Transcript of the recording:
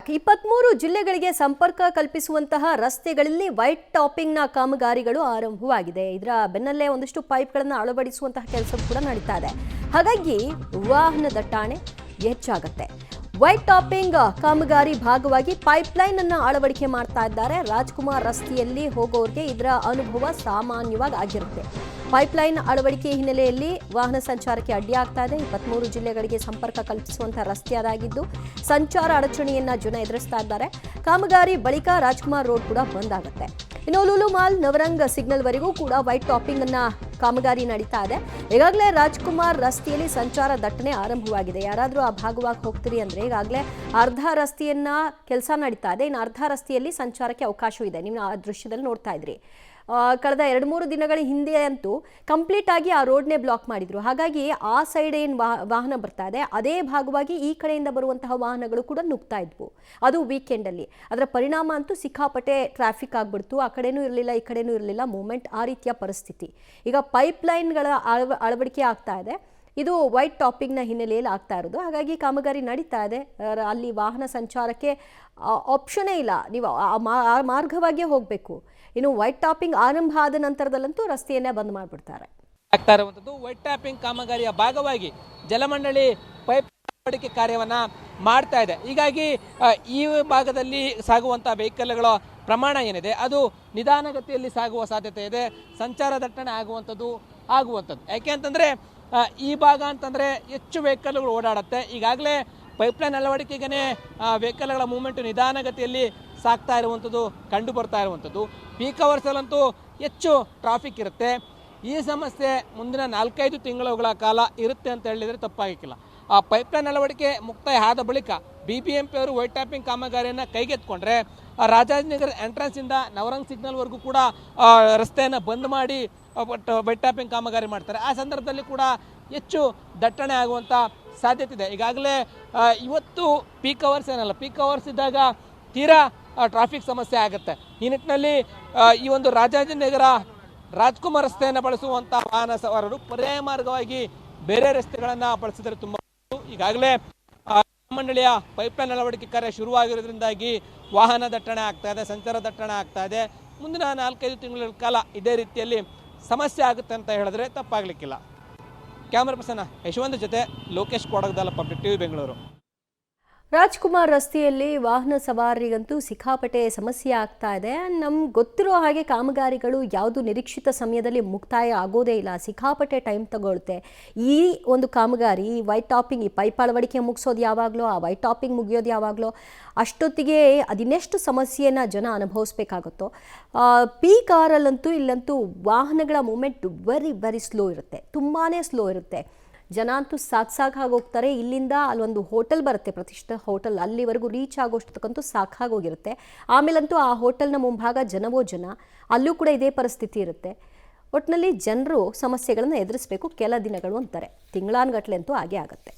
23 ಜಿಲ್ಲೆಗಳಿಗೆ ಸಂಪರ್ಕ ಕಲ್ಪಿಸುವಂತಹ ರಸ್ತೆಗಳಲ್ಲಿ ವೈಟ್ ಟಾಪಿಂಗ್ನ ಕಾಮಗಾರಿಗಳು ಆರಂಭವಾಗಿದೆ. ಇದರ ಬೆನ್ನಲ್ಲೇ ಒಂದಿಷ್ಟು ಪೈಪ್ಗಳನ್ನು ಅಳವಡಿಸುವಂತಹ ಕೆಲಸ ಕೂಡ ನಡೀತಾ ಇದೆ. ಹಾಗಾಗಿ ವಾಹನ ದಟ್ಟಣೆ ಹೆಚ್ಚಾಗುತ್ತೆ. ವೈಟ್ ಟಾಪಿಂಗ್ ಕಾಮಗಾರಿ ಭಾಗವಾಗಿ ಪೈಪ್ಲೈನ್ ಅನ್ನು ಅಳವಡಿಕೆ ಮಾಡ್ತಾ ಇದ್ದಾರೆ. ರಾಜ್ಕುಮಾರ್ ರಸ್ತೆಯಲ್ಲಿ ಹೋಗೋರಿಗೆ ಇದರ ಅನುಭವ ಸಾಮಾನ್ಯವಾಗಿ ಆಗಿರುತ್ತೆ. ಪೈಪ್ಲೈನ್ ಅಳವಡಿಕೆ ಹಿನ್ನೆಲೆಯಲ್ಲಿ ವಾಹನ ಸಂಚಾರಕ್ಕೆ ಅಡ್ಡಿಯಾಗ್ತಾ ಇದೆ. 23 ಜಿಲ್ಲೆಗಳಿಗೆ ಸಂಪರ್ಕ ಕಲ್ಪಿಸುವಂತಹ ರಸ್ತೆ ಅದಾಗಿದ್ದು ಸಂಚಾರ ಅಡಚಣೆಯನ್ನ ಜನ ಎದುರಿಸ್ತಾ ಇದ್ದಾರೆ. ಕಾಮಗಾರಿ ಬಳಿಕ ರಾಜ್ಕುಮಾರ್ ರೋಡ್ ಕೂಡ ಬಂದ್ ಆಗುತ್ತೆ. ಇನ್ನು ಲೂಲು ಮಾಲ್ ನವರಂಗ್ ಸಿಗ್ನಲ್ ವರೆಗೂ ಕೂಡ ವೈಟ್ ಟಾಪಿಂಗ್ ಅನ್ನ ಕಾಮಗಾರಿ ನಡೀತಾ ಇದೆ. ಈಗಾಗಲೇ ರಾಜ್ಕುಮಾರ್ ರಸ್ತೆಯಲ್ಲಿ ಸಂಚಾರ ದಟ್ಟಣೆ ಆರಂಭವಾಗಿದೆ. ಯಾರಾದರೂ ಆ ಭಾಗವಾಗಿ ಹೋಗ್ತೀರಿ ಅಂದ್ರೆ ಈಗಾಗಲೇ ಅರ್ಧ ರಸ್ತೆಯನ್ನ ಕೆಲಸ ನಡೀತಾ ಇದೆ. ಇನ್ನು ಅರ್ಧ ರಸ್ತೆಯಲ್ಲಿ ಸಂಚಾರಕ್ಕೆ ಅವಕಾಶವಿದೆ. ನೀವು ಆ ದೃಶ್ಯದಲ್ಲಿ ನೋಡ್ತಾ ಇದ್ರಿ. ಕಳೆದ 2-3 ದಿನಗಳ ಹಿಂದೆ ಅಂತೂ ಕಂಪ್ಲೀಟ್ ಆಗಿ ಆ ರೋಡ್ನೇ ಬ್ಲಾಕ್ ಮಾಡಿದ್ರು. ಹಾಗಾಗಿ ಆ ಸೈಡ್ ಏನು ವಾಹನ ಬರ್ತಾ ಇದೆ ಅದೇ ಭಾಗವಾಗಿ ಈ ಕಡೆಯಿಂದ ಬರುವಂತಹ ವಾಹನಗಳು ಕೂಡ ನುಗ್ತಾ ಇದ್ವು. ಅದು ವೀಕೆಂಡಲ್ಲಿ. ಅದರ ಪರಿಣಾಮ ಅಂತೂ ಸಿಕ್ಕಾಪಟ್ಟೆ ಟ್ರಾಫಿಕ್ ಆಗ್ಬಿಡ್ತು. ಆ ಕಡೆನೂ ಇರಲಿಲ್ಲ, ಈ ಕಡೆನೂ ಇರಲಿಲ್ಲ ಮೂವ್ಮೆಂಟ್. ಆ ರೀತಿಯ ಪರಿಸ್ಥಿತಿ. ಈಗ ಪೈಪ್ಲೈನ್ಗಳ ಅಳವಡಿಕೆ ಆಗ್ತಾ ಇದೆ. ಇದು ವೈಟ್ ಟಾಪಿಂಗ್ನ ಹಿನ್ನೆಲೆಯಲ್ಲಿ ಆಗ್ತಾ ಇರೋದು. ಹಾಗಾಗಿ ಕಾಮಗಾರಿ ನಡೀತಾ ಇದೆ. ಅಲ್ಲಿ ವಾಹನ ಸಂಚಾರಕ್ಕೆ ಆಪ್ಷನೇ ಇಲ್ಲ. ನೀವು ಆ ಮಾರ್ಗವಾಗಿಯೇ ಹೋಗಬೇಕು. ಇನ್ನು ವೈಟ್ ಟಾಪಿಂಗ್ ಆರಂಭ ಆದ ನಂತರದಲ್ಲಂತೂ ರಸ್ತೆಯನ್ನೇ ಬಂದ್ ಮಾಡಿಬಿಡ್ತಾರೆ. ಆಗ್ತಾ ಇರುವಂಥದ್ದು ವೈಟ್ ಟಾಪಿಂಗ್ ಕಾಮಗಾರಿಯ ಭಾಗವಾಗಿ ಜಲಮಂಡಳಿ ಪೈಪ್ ಅಳವಡಿಕೆ ಕಾರ್ಯವನ್ನ ಮಾಡ್ತಾ ಇದೆ. ಹೀಗಾಗಿ ಈ ಭಾಗದಲ್ಲಿ ಸಾಗುವಂತಹ ವೆಹಿಕಲ್ಗಳ ಪ್ರಮಾಣ ಏನಿದೆ ಅದು ನಿಧಾನಗತಿಯಲ್ಲಿ ಸಾಗುವ ಸಾಧ್ಯತೆ ಇದೆ. ಸಂಚಾರ ದಟ್ಟಣೆ ಆಗುವಂಥದ್ದು. ಯಾಕೆ ಅಂತಂದ್ರೆ ಈ ಭಾಗ ಅಂತಂದ್ರೆ ಹೆಚ್ಚು ವೆಹಿಕಲ್ಗಳು ಓಡಾಡುತ್ತೆ. ಈಗಾಗಲೇ ಪೈಪ್ಲೈನ್ ಅಳವಡಿಕೆಗೆ ವೆಹಿಕಲ್ಗಳ ಮೂವ್ಮೆಂಟು ನಿಧಾನಗತಿಯಲ್ಲಿ ಸಾಗ್ತಾ ಇರುವಂಥದ್ದು ಕಂಡು ಬರ್ತಾ ಇರುವಂಥದ್ದು. ಪೀಕ್ ಅವರ್ಸಲ್ಲಂತೂ ಹೆಚ್ಚು ಟ್ರಾಫಿಕ್ ಇರುತ್ತೆ. ಈ ಸಮಸ್ಯೆ ಮುಂದಿನ 4-5 ತಿಂಗಳುಗಳ ಕಾಲ ಇರುತ್ತೆ ಅಂತ ಹೇಳಿದರೆ ತಪ್ಪಾಗಿಲ್ಲ. ಆ ಪೈಪ್ಲೈನ್ ಅಳವಡಿಕೆ ಮುಕ್ತಾಯ ಆದ ಬಳಿಕ BBMP ಅವರು ವೈಟ್ ಟಾಪಿಂಗ್ ಕಾಮಗಾರಿಯನ್ನು ಕೈಗೆತ್ಕೊಂಡ್ರೆ ರಾಜಾಜಿನಗರ ಎಂಟ್ರೆನ್ಸಿಂದ ನವರಂಗ್ ಸಿಗ್ನಲ್ವರೆಗೂ ಕೂಡ ರಸ್ತೆಯನ್ನು ಬಂದ್ ಮಾಡಿ ವೈಟ್ ಟಾಪಿಂಗ್ ಕಾಮಗಾರಿ ಮಾಡ್ತಾರೆ. ಆ ಸಂದರ್ಭದಲ್ಲಿ ಕೂಡ ಹೆಚ್ಚು ದಟ್ಟಣೆ ಆಗುವಂಥ ಸಾಧ್ಯತೆ ಇದೆ. ಈಗಾಗಲೇ ಇವತ್ತು ಪೀಕ್ ಅವರ್ಸ್ ಏನಲ್ಲ, ಪೀಕ್ ಅವರ್ಸ್ ಇದ್ದಾಗ ತೀರಾ ಟ್ರಾಫಿಕ್ ಸಮಸ್ಯೆ ಆಗುತ್ತೆ. ಈ ನಿಟ್ಟಿನಲ್ಲಿ ಈ ಒಂದು ರಾಜಾಜಿನಗರ ರಾಜ್ಕುಮಾರ್ ರಸ್ತೆಯನ್ನು ಬಳಸುವಂಥ ವಾಹನ ಸವಾರರು ಪರ್ಯಾಯ ಮಾರ್ಗವಾಗಿ ಬೇರೆ ರಸ್ತೆಗಳನ್ನು ಬಳಸಿದರೆ ತುಂಬ. ಈಗಾಗಲೇ ಮಂಡಳಿಯ ಪೈಪ್ಲೈನ್ ಅಳವಡಿಕೆ ಕಾರ್ಯ ಶುರುವಾಗಿರೋದ್ರಿಂದಾಗಿ ವಾಹನ ದಟ್ಟಣೆ ಆಗ್ತಾ ಇದೆ, ಸಂಚಾರ ದಟ್ಟಣೆ ಆಗ್ತಾ ಇದೆ. ಮುಂದಿನ 4-5 ತಿಂಗಳ ಕಾಲ ಇದೇ ರೀತಿಯಲ್ಲಿ ಸಮಸ್ಯೆ ಆಗುತ್ತೆ ಅಂತ ಹೇಳಿದ್ರೆ ತಪ್ಪಾಗಲಿಕ್ಕಿಲ್ಲ. ಕ್ಯಾಮರಾ ಪರ್ಸನ್ ಯಶವಂತ್ ಜೊತೆ ಲೋಕೇಶ್ ಕೊಡಗದಲ್ಲ, ಪಬ್ಲಿಕ್ ಟಿವಿ ಬೆಂಗಳೂರು. ರಾಜ್ಕುಮಾರ್ ರಸ್ತೆಯಲ್ಲಿ ವಾಹನ ಸವಾರರಿಗಂತೂ ಸಿಕ್ಕಾಪಟ್ಟೆ ಸಮಸ್ಯೆ ಆಗ್ತಾ ಇದೆ. ನಮ್ಗೆ ಗೊತ್ತಿರೋ ಹಾಗೆ ಕಾಮಗಾರಿಗಳು ಯಾವುದು ನಿರೀಕ್ಷಿತ ಸಮಯದಲ್ಲಿ ಮುಕ್ತಾಯ ಆಗೋದೇ ಇಲ್ಲ. ಸಿಕ್ಕಾಪಟ್ಟೆ ಟೈಮ್ ತಗೊಳುತ್ತೆ. ಈ ಒಂದು ಕಾಮಗಾರಿ ವೈಟ್ ಟಾಪಿಂಗ್, ಈ ಪೈಪ್ ಅಳವಡಿಕೆ ಮುಗಿಸೋದು ಯಾವಾಗಲೋ, ಆ ವೈಟ್ ಟಾಪಿಂಗ್ ಮುಗಿಯೋದು ಯಾವಾಗಲೋ, ಅಷ್ಟೊತ್ತಿಗೆ ಅದಿನ್ನೆಷ್ಟು ಸಮಸ್ಯೆಯನ್ನು ಜನ ಅನುಭವಿಸ್ಬೇಕಾಗುತ್ತೋ. ಪೀಕ್ ಅವರಲ್ಲಂತೂ ಇಲ್ಲಂತೂ ವಾಹನಗಳ ಮೂಮೆಂಟ್ ವೆರಿ ಸ್ಲೋ ಇರುತ್ತೆ. ತುಂಬಾ ಸ್ಲೋ ಇರುತ್ತೆ. ಜನ ಅಂತೂ ಸಾಕಾಗಿ ಹೋಗ್ತಾರೆ. ಇಲ್ಲಿಂದ ಅಲ್ಲೊಂದು ಹೋಟೆಲ್ ಬರುತ್ತೆ, ಪ್ರತಿಷ್ಠಿತ ಹೋಟೆಲ್, ಅಲ್ಲಿವರೆಗೂ ರೀಚ್ ಆಗೋಷ್ಟಕ್ಕಂತೂ ಸಾಕಾಗೋಗಿರುತ್ತೆ. ಆಮೇಲಂತೂ ಆ ಹೋಟೆಲ್ನ ಮುಂಭಾಗ ಜನವೋ ಜನ. ಅಲ್ಲೂ ಕೂಡ ಇದೇ ಪರಿಸ್ಥಿತಿ ಇರುತ್ತೆ. ಒಟ್ಟಿನಲ್ಲಿ ಜನರು ಸಮಸ್ಯೆಗಳನ್ನು ಎದುರಿಸಬೇಕು ಕೆಲ ದಿನಗಳು ಅಂತಾರೆ. ತಿಂಗಳಾನುಗಟ್ಟಲೆ ಅಂತೂ ಹಾಗೆ ಆಗುತ್ತೆ.